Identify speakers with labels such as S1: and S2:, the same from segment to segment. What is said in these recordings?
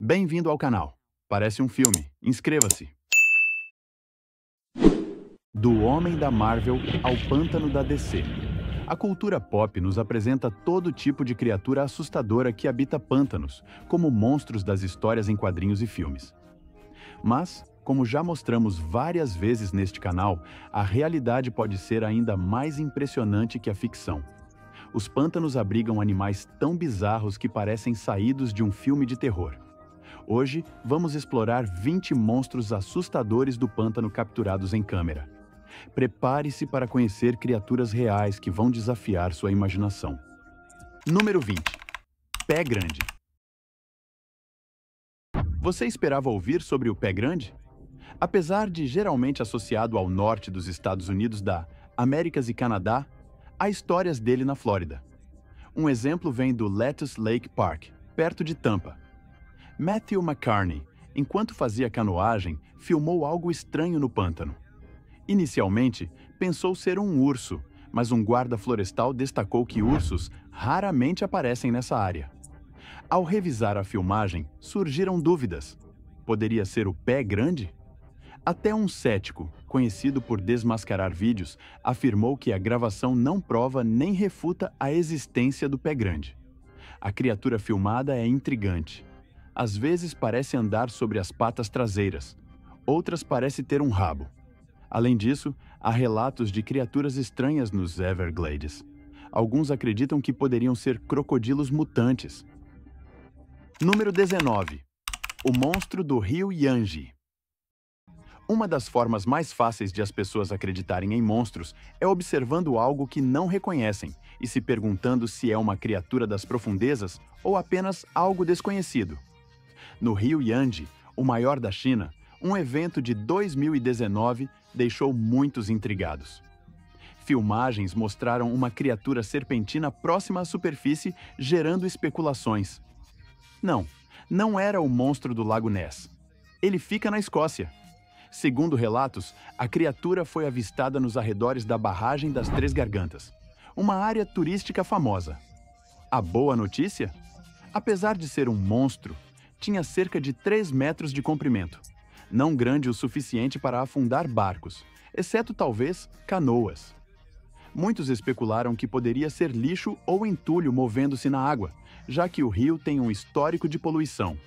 S1: Bem-vindo ao canal. Parece um filme. Inscreva-se. Do homem da Marvel ao pântano da DC. A cultura pop nos apresenta todo tipo de criatura assustadora que habita pântanos, como monstros das histórias em quadrinhos e filmes. Mas, como já mostramos várias vezes neste canal, a realidade pode ser ainda mais impressionante que a ficção. Os pântanos abrigam animais tão bizarros que parecem saídos de um filme de terror. Hoje, vamos explorar 20 monstros assustadores do pântano capturados em câmera. Prepare-se para conhecer criaturas reais que vão desafiar sua imaginação. Número 20. Pé Grande. Você esperava ouvir sobre o pé grande? Apesar de geralmente associado ao norte dos Estados Unidos da Américas e Canadá, há histórias dele na Flórida. Um exemplo vem do Lettuce Lake Park, perto de Tampa. Matthew McCartney, enquanto fazia canoagem, filmou algo estranho no pântano. Inicialmente, pensou ser um urso, mas um guarda florestal destacou que ursos raramente aparecem nessa área. Ao revisar a filmagem, surgiram dúvidas. Poderia ser o pé grande? Até um cético, conhecido por desmascarar vídeos, afirmou que a gravação não prova nem refuta a existência do pé grande. A criatura filmada é intrigante. Às vezes parece andar sobre as patas traseiras, outras parece ter um rabo. Além disso, há relatos de criaturas estranhas nos Everglades. Alguns acreditam que poderiam ser crocodilos mutantes. Número 19. O monstro do rio Yangi. Uma das formas mais fáceis de as pessoas acreditarem em monstros é observando algo que não reconhecem e se perguntando se é uma criatura das profundezas ou apenas algo desconhecido. No rio Yangtze, o maior da China, um evento de 2019 deixou muitos intrigados. Filmagens mostraram uma criatura serpentina próxima à superfície, gerando especulações. Não era o monstro do Lago Ness. Ele fica na Escócia. Segundo relatos, a criatura foi avistada nos arredores da Barragem das Três Gargantas, uma área turística famosa. A boa notícia? Apesar de ser um monstro, tinha cerca de 3 metros de comprimento, não grande o suficiente para afundar barcos, exceto talvez canoas. Muitos especularam que poderia ser lixo ou entulho movendo-se na água, já que o rio tem um histórico de poluição.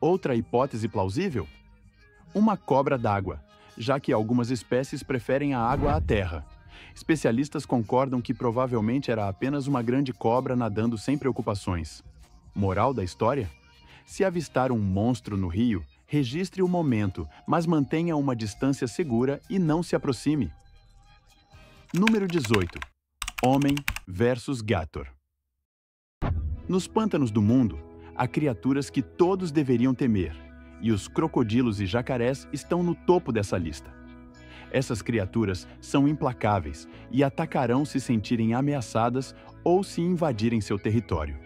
S1: Outra hipótese plausível? Uma cobra d'água, já que algumas espécies preferem a água à terra. Especialistas concordam que provavelmente era apenas uma grande cobra nadando sem preocupações. Moral da história? Se avistar um monstro no rio, registre o momento, mas mantenha uma distância segura e não se aproxime. Número 18. Homem versus Gator. Nos pântanos do mundo, há criaturas que todos deveriam temer, e os crocodilos e jacarés estão no topo dessa lista. Essas criaturas são implacáveis e atacarão se sentirem ameaçadas ou se invadirem seu território.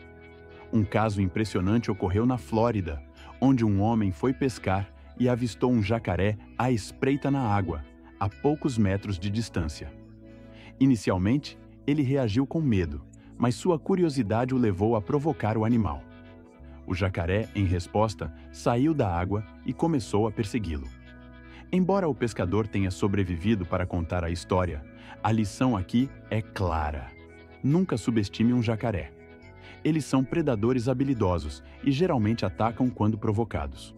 S1: Um caso impressionante ocorreu na Flórida, onde um homem foi pescar e avistou um jacaré à espreita na água, a poucos metros de distância. Inicialmente, ele reagiu com medo, mas sua curiosidade o levou a provocar o animal. O jacaré, em resposta, saiu da água e começou a persegui-lo. Embora o pescador tenha sobrevivido para contar a história, a lição aqui é clara. Nunca subestime um jacaré. Eles são predadores habilidosos e geralmente atacam quando provocados.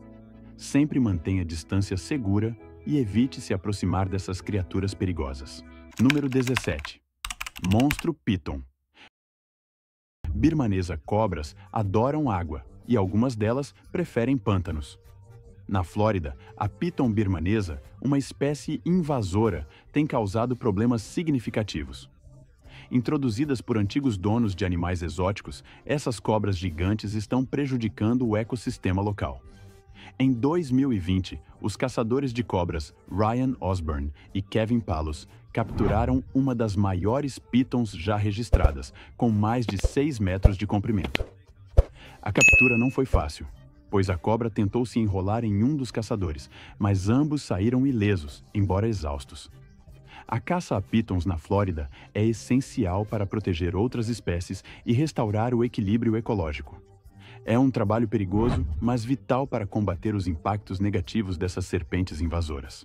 S1: Sempre mantenha distância segura e evite se aproximar dessas criaturas perigosas. Número 17. Monstro Piton. Birmanesa cobras adoram água e algumas delas preferem pântanos. Na Flórida, a Piton birmanesa, uma espécie invasora, tem causado problemas significativos. Introduzidas por antigos donos de animais exóticos, essas cobras gigantes estão prejudicando o ecossistema local. Em 2020, os caçadores de cobras Ryan Osborne e Kevin Palos capturaram uma das maiores pitons já registradas, com mais de 6 metros de comprimento. A captura não foi fácil, pois a cobra tentou se enrolar em um dos caçadores, mas ambos saíram ilesos, embora exaustos. A caça a pitons na Flórida é essencial para proteger outras espécies e restaurar o equilíbrio ecológico. É um trabalho perigoso, mas vital para combater os impactos negativos dessas serpentes invasoras.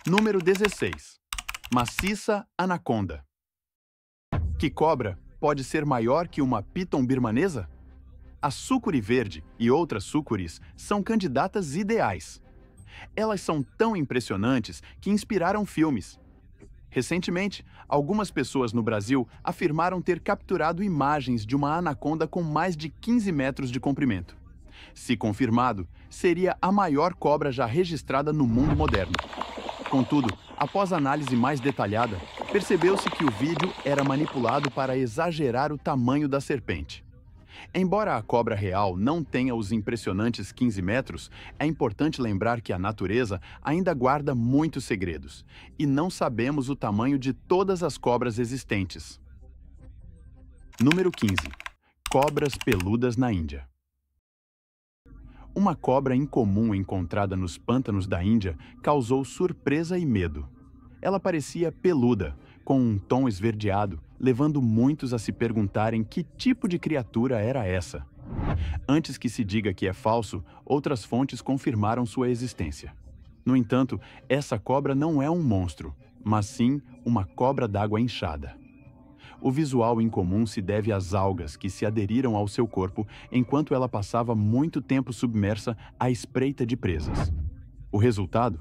S1: Número 16. Maciça anaconda. Que cobra pode ser maior que uma piton birmanesa? A sucuri verde e outras sucuris são candidatas ideais. Elas são tão impressionantes que inspiraram filmes. Recentemente, algumas pessoas no Brasil afirmaram ter capturado imagens de uma anaconda com mais de 15 metros de comprimento. Se confirmado, seria a maior cobra já registrada no mundo moderno. Contudo, após análise mais detalhada, percebeu-se que o vídeo era manipulado para exagerar o tamanho da serpente. Embora a cobra real não tenha os impressionantes 15 metros, é importante lembrar que a natureza ainda guarda muitos segredos, e não sabemos o tamanho de todas as cobras existentes. Número 15. Cobras peludas na Índia. Uma cobra incomum encontrada nos pântanos da Índia causou surpresa e medo. Ela parecia peluda, com um tom esverdeado, levando muitos a se perguntarem que tipo de criatura era essa. Antes que se diga que é falso, outras fontes confirmaram sua existência. No entanto, essa cobra não é um monstro, mas sim uma cobra d'água inchada. O visual incomum se deve às algas que se aderiram ao seu corpo enquanto ela passava muito tempo submersa à espreita de presas. O resultado?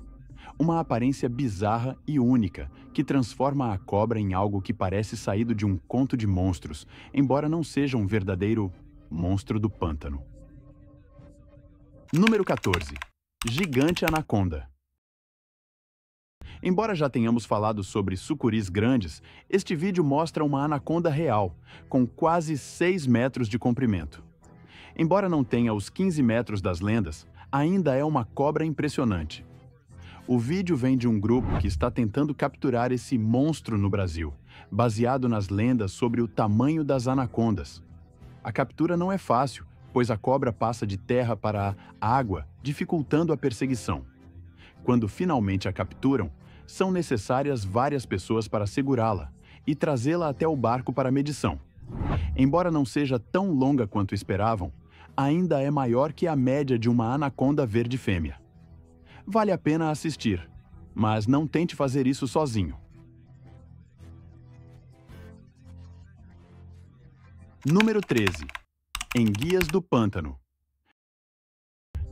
S1: Uma aparência bizarra e única que transforma a cobra em algo que parece saído de um conto de monstros, embora não seja um verdadeiro monstro do pântano. Número 14. Gigante anaconda. Embora já tenhamos falado sobre sucuris grandes, este vídeo mostra uma anaconda real, com quase 6 metros de comprimento. Embora não tenha os 15 metros das lendas, ainda é uma cobra impressionante. O vídeo vem de um grupo que está tentando capturar esse monstro no Brasil, baseado nas lendas sobre o tamanho das anacondas. A captura não é fácil, pois a cobra passa de terra para a água, dificultando a perseguição. Quando finalmente a capturam, são necessárias várias pessoas para segurá-la e trazê-la até o barco para medição. Embora não seja tão longa quanto esperavam, ainda é maior que a média de uma anaconda verde fêmea. Vale a pena assistir, mas não tente fazer isso sozinho. Número 13. Enguias do pântano.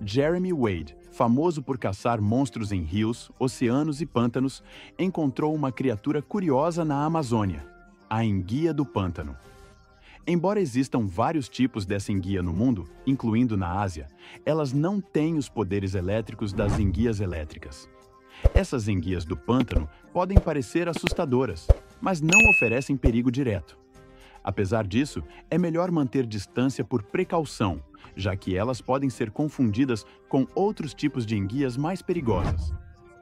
S1: Jeremy Wade, famoso por caçar monstros em rios, oceanos e pântanos, encontrou uma criatura curiosa na Amazônia, a enguia do pântano. Embora existam vários tipos dessa enguia no mundo, incluindo na Ásia, elas não têm os poderes elétricos das enguias elétricas. Essas enguias do pântano podem parecer assustadoras, mas não oferecem perigo direto. Apesar disso, é melhor manter distância por precaução, já que elas podem ser confundidas com outros tipos de enguias mais perigosas.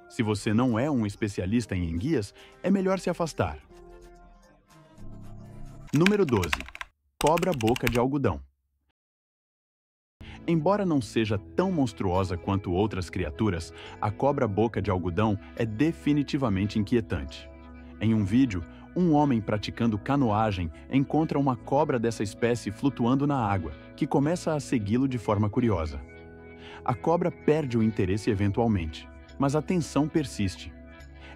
S1: Se você não é um especialista em enguias, é melhor se afastar. Número 12. Cobra boca de algodão. Embora não seja tão monstruosa quanto outras criaturas, a cobra boca de algodão é definitivamente inquietante. Em um vídeo, um homem praticando canoagem encontra uma cobra dessa espécie flutuando na água, que começa a segui-lo de forma curiosa. A cobra perde o interesse eventualmente, mas a tensão persiste.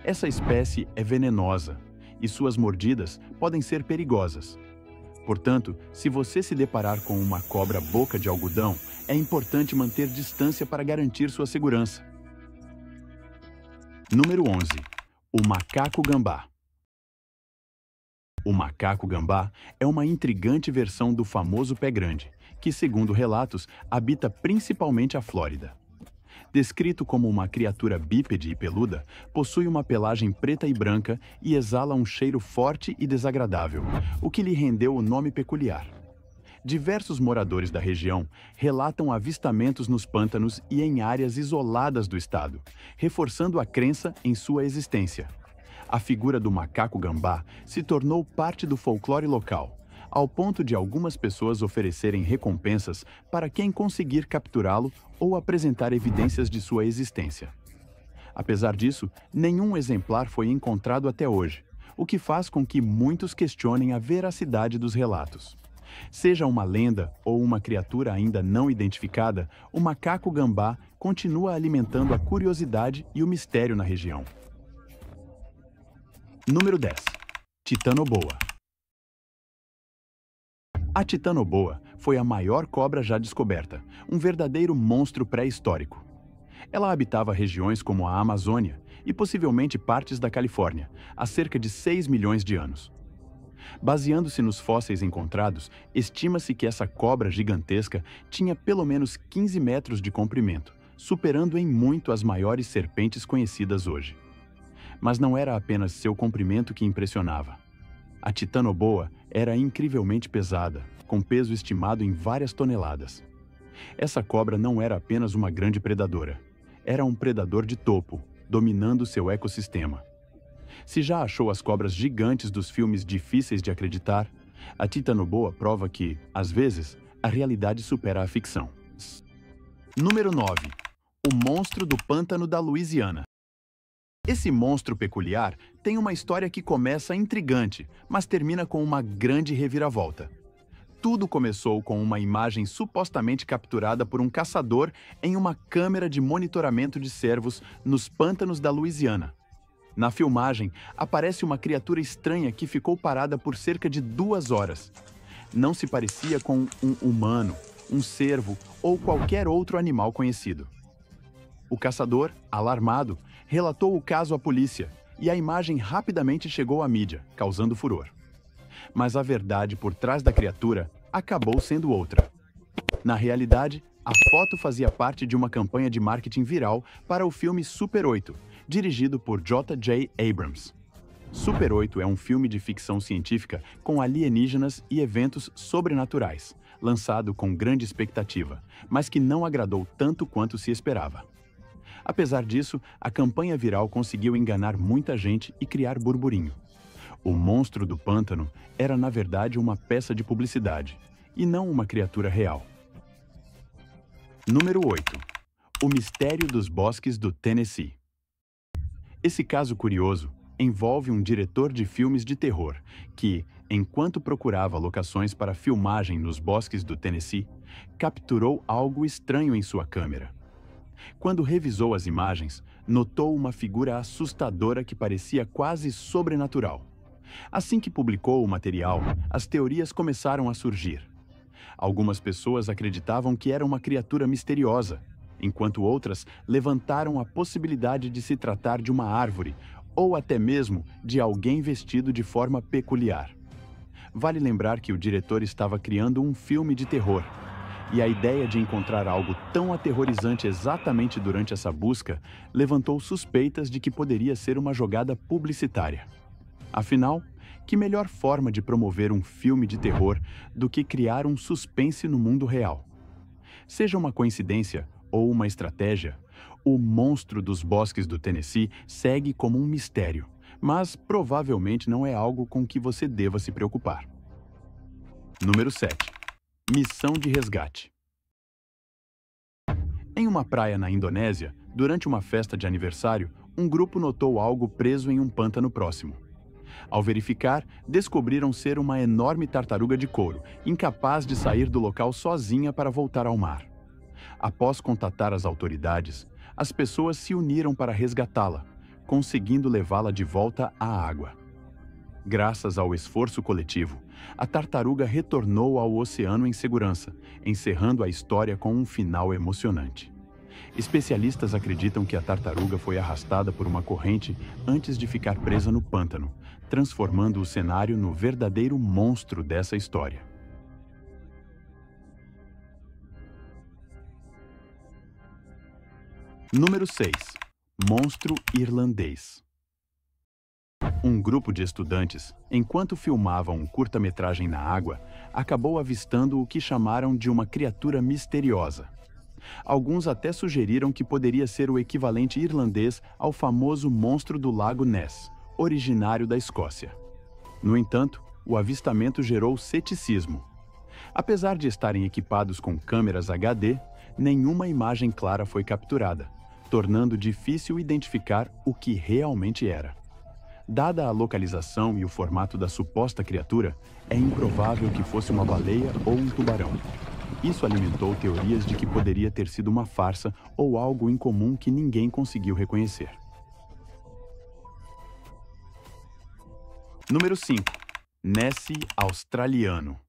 S1: Essa espécie é venenosa e suas mordidas podem ser perigosas. Portanto, se você se deparar com uma cobra boca de algodão, é importante manter distância para garantir sua segurança. Número 11. O macaco-gambá. O macaco-gambá é uma intrigante versão do famoso pé-grande, que, segundo relatos, habita principalmente a Flórida. Descrito como uma criatura bípede e peluda, possui uma pelagem preta e branca e exala um cheiro forte e desagradável, o que lhe rendeu o nome peculiar. Diversos moradores da região relatam avistamentos nos pântanos e em áreas isoladas do estado, reforçando a crença em sua existência. A figura do macaco-gambá se tornou parte do folclore local, ao ponto de algumas pessoas oferecerem recompensas para quem conseguir capturá-lo ou apresentar evidências de sua existência. Apesar disso, nenhum exemplar foi encontrado até hoje, o que faz com que muitos questionem a veracidade dos relatos. Seja uma lenda ou uma criatura ainda não identificada, o macaco-gambá continua alimentando a curiosidade e o mistério na região. Número 10. Titanoboa. A titanoboa foi a maior cobra já descoberta, um verdadeiro monstro pré-histórico. Ela habitava regiões como a Amazônia e possivelmente partes da Califórnia, há cerca de 6 milhões de anos. Baseando-se nos fósseis encontrados, estima-se que essa cobra gigantesca tinha pelo menos 15 metros de comprimento, superando em muito as maiores serpentes conhecidas hoje. Mas não era apenas seu comprimento que impressionava. A titanoboa era incrivelmente pesada, com peso estimado em várias toneladas. Essa cobra não era apenas uma grande predadora. Era um predador de topo, dominando seu ecossistema. Se já achou as cobras gigantes dos filmes difíceis de acreditar, a titanoboa prova que, às vezes, a realidade supera a ficção. Número 9. O monstro do pântano da Louisiana. Esse monstro peculiar tem uma história que começa intrigante, mas termina com uma grande reviravolta. Tudo começou com uma imagem supostamente capturada por um caçador em uma câmera de monitoramento de cervos nos pântanos da Louisiana. Na filmagem, aparece uma criatura estranha que ficou parada por cerca de 2 horas. Não se parecia com um humano, um cervo ou qualquer outro animal conhecido. O caçador, alarmado, relatou o caso à polícia e a imagem rapidamente chegou à mídia, causando furor. Mas a verdade por trás da criatura acabou sendo outra. Na realidade, a foto fazia parte de uma campanha de marketing viral para o filme Super 8, dirigido por J.J. Abrams. Super 8 é um filme de ficção científica com alienígenas e eventos sobrenaturais, lançado com grande expectativa, mas que não agradou tanto quanto se esperava. Apesar disso, a campanha viral conseguiu enganar muita gente e criar burburinho. O monstro do pântano era, na verdade, uma peça de publicidade, e não uma criatura real. Número 8. O mistério dos bosques do Tennessee. Esse caso curioso envolve um diretor de filmes de terror que, enquanto procurava locações para filmagem nos bosques do Tennessee, capturou algo estranho em sua câmera. Quando revisou as imagens, notou uma figura assustadora que parecia quase sobrenatural. Assim que publicou o material, as teorias começaram a surgir. Algumas pessoas acreditavam que era uma criatura misteriosa, enquanto outras levantaram a possibilidade de se tratar de uma árvore ou até mesmo de alguém vestido de forma peculiar. Vale lembrar que o diretor estava criando um filme de terror, e a ideia de encontrar algo tão aterrorizante exatamente durante essa busca levantou suspeitas de que poderia ser uma jogada publicitária. Afinal, que melhor forma de promover um filme de terror do que criar um suspense no mundo real? Seja uma coincidência ou uma estratégia, o monstro dos bosques do Tennessee segue como um mistério, mas provavelmente não é algo com que você deva se preocupar. Número 7. Missão de resgate. Em uma praia na Indonésia, durante uma festa de aniversário, um grupo notou algo preso em um pântano próximo. Ao verificar, descobriram ser uma enorme tartaruga de couro, incapaz de sair do local sozinha para voltar ao mar. Após contatar as autoridades, as pessoas se uniram para resgatá-la, conseguindo levá-la de volta à água. Graças ao esforço coletivo, a tartaruga retornou ao oceano em segurança, encerrando a história com um final emocionante. Especialistas acreditam que a tartaruga foi arrastada por uma corrente antes de ficar presa no pântano, transformando o cenário no verdadeiro monstro dessa história. Número 6. Monstro irlandês. Um grupo de estudantes, enquanto filmavam um curta-metragem na água, acabou avistando o que chamaram de uma criatura misteriosa. Alguns até sugeriram que poderia ser o equivalente irlandês ao famoso monstro do lago Ness, originário da Escócia. No entanto, o avistamento gerou ceticismo. Apesar de estarem equipados com câmeras HD, nenhuma imagem clara foi capturada, tornando difícil identificar o que realmente era. Dada a localização e o formato da suposta criatura, é improvável que fosse uma baleia ou um tubarão. Isso alimentou teorias de que poderia ter sido uma farsa ou algo incomum que ninguém conseguiu reconhecer. Número 5. Nessie australiano.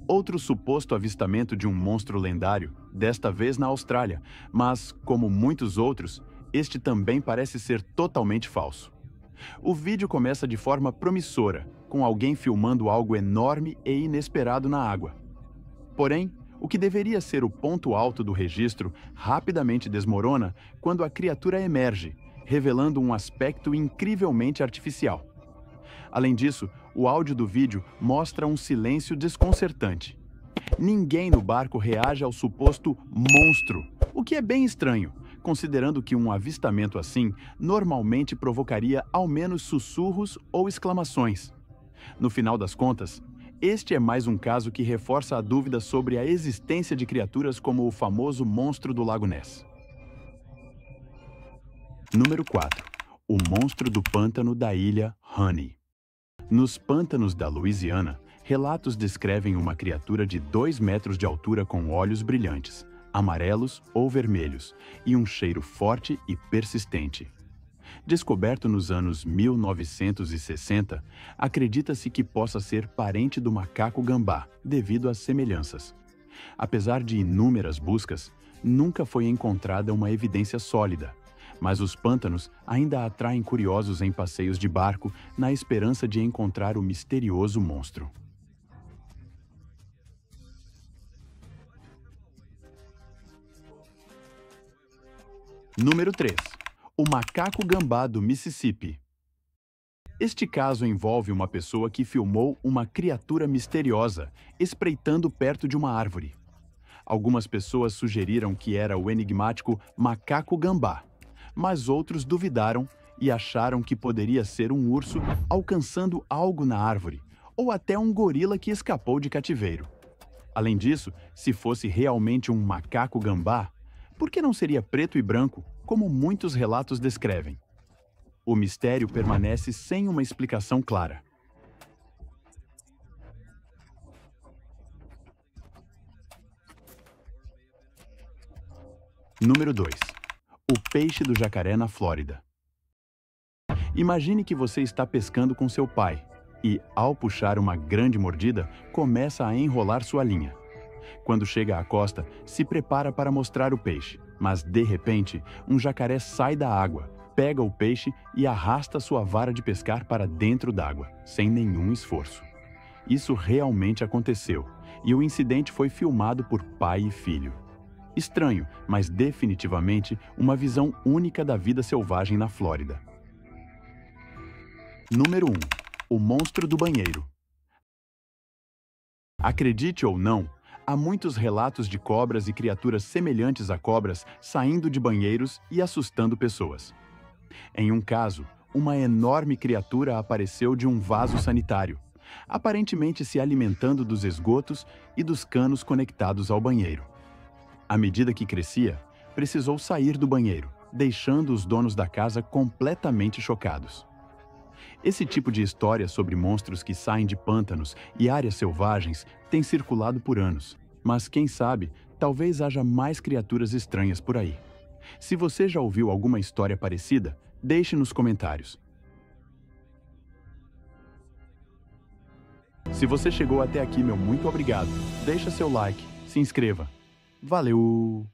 S1: Outro suposto avistamento de um monstro lendário, desta vez na Austrália, mas, como muitos outros, este também parece ser totalmente falso. O vídeo começa de forma promissora, com alguém filmando algo enorme e inesperado na água. Porém, o que deveria ser o ponto alto do registro rapidamente desmorona quando a criatura emerge, revelando um aspecto incrivelmente artificial. Além disso, o áudio do vídeo mostra um silêncio desconcertante. Ninguém no barco reage ao suposto monstro, o que é bem estranho, considerando que um avistamento assim normalmente provocaria ao menos sussurros ou exclamações. No final das contas, este é mais um caso que reforça a dúvida sobre a existência de criaturas como o famoso monstro do Lago Ness. Número 4. O monstro do pântano da ilha Honey. Nos pântanos da Louisiana, relatos descrevem uma criatura de 2 metros de altura com olhos brilhantes, amarelos ou vermelhos, e um cheiro forte e persistente. Descoberto nos anos 1960, acredita-se que possa ser parente do macaco-gambá, devido às semelhanças. Apesar de inúmeras buscas, nunca foi encontrada uma evidência sólida, mas os pântanos ainda atraem curiosos em passeios de barco na esperança de encontrar o misterioso monstro. Número 3. O macaco-gambá do Mississippi. Este caso envolve uma pessoa que filmou uma criatura misteriosa espreitando perto de uma árvore. Algumas pessoas sugeriram que era o enigmático macaco-gambá, mas outros duvidaram e acharam que poderia ser um urso alcançando algo na árvore, ou até um gorila que escapou de cativeiro. Além disso, se fosse realmente um macaco-gambá, por que não seria preto e branco, como muitos relatos descrevem? O mistério permanece sem uma explicação clara. Número 2. O peixe do jacaré na Flórida. Imagine que você está pescando com seu pai e, ao puxar uma grande mordida, começa a enrolar sua linha. Quando chega à costa, se prepara para mostrar o peixe, mas, de repente, um jacaré sai da água, pega o peixe e arrasta sua vara de pescar para dentro d'água, sem nenhum esforço. Isso realmente aconteceu, e o incidente foi filmado por pai e filho. Estranho, mas definitivamente uma visão única da vida selvagem na Flórida. Número 1. O monstro do banheiro. Acredite ou não, há muitos relatos de cobras e criaturas semelhantes a cobras saindo de banheiros e assustando pessoas. Em um caso, uma enorme criatura apareceu de um vaso sanitário, aparentemente se alimentando dos esgotos e dos canos conectados ao banheiro. À medida que crescia, precisou sair do banheiro, deixando os donos da casa completamente chocados. Esse tipo de história sobre monstros que saem de pântanos e áreas selvagens tem circulado por anos, mas quem sabe, talvez haja mais criaturas estranhas por aí. Se você já ouviu alguma história parecida, deixe nos comentários. Se você chegou até aqui, meu muito obrigado. Deixa seu like, se inscreva. Valeu!